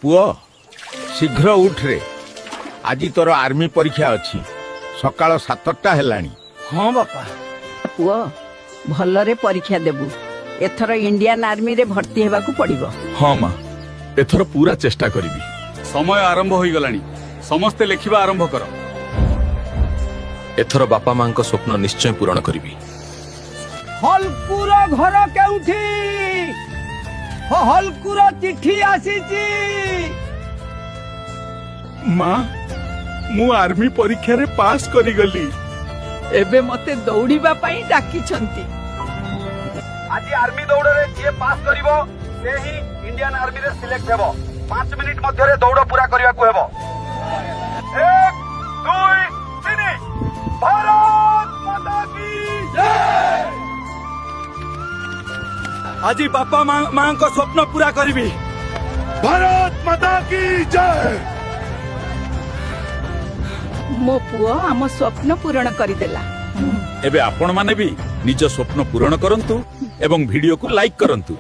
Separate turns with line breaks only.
पुओ शीघ्र उठ रे आज तोर आर्मी परीक्षा अच्छी सकाळ 7टा हेलाणी।
हाँ बापा
पुओ भलरे परीक्षा देबू एथर इंडियन आर्मी रे भर्ती हेबाकू पड़िबो।
हाँ माँ एथर पूरा चेष्टा करिबी।
समय आरंभ हो गलानी समस्ते लेखिबा आरंभ कर।
एथर बापा माँ को स्वप्न निश्चय पूरण करिबी।
हलकुर घर केउठी हलकुर चिट्ठी आसीची।
माँ मु आर्मी परीक्षा रे पास करी गली।
एबे मते दौड़ीबा पई डाकी छंती।
आज आर्मी दौड़ रे जे पास करिवो से ही इंडियन आर्मी रे सिलेक्ट हेबो। 5 मिनिट मध्ये रे दौड़ पूरा करिया को हेबो। 1 2 3 भारत माता की जय। आज बापा मां को स्वप्न पूरा करिबी।
भारत माता की जय।
मो पुओ आम स्वप्न पूरण करिदेला।
एबे आपण माने भी निज स्वप्न पूरण करंतु एवं वीडियो को लाइक करंतु।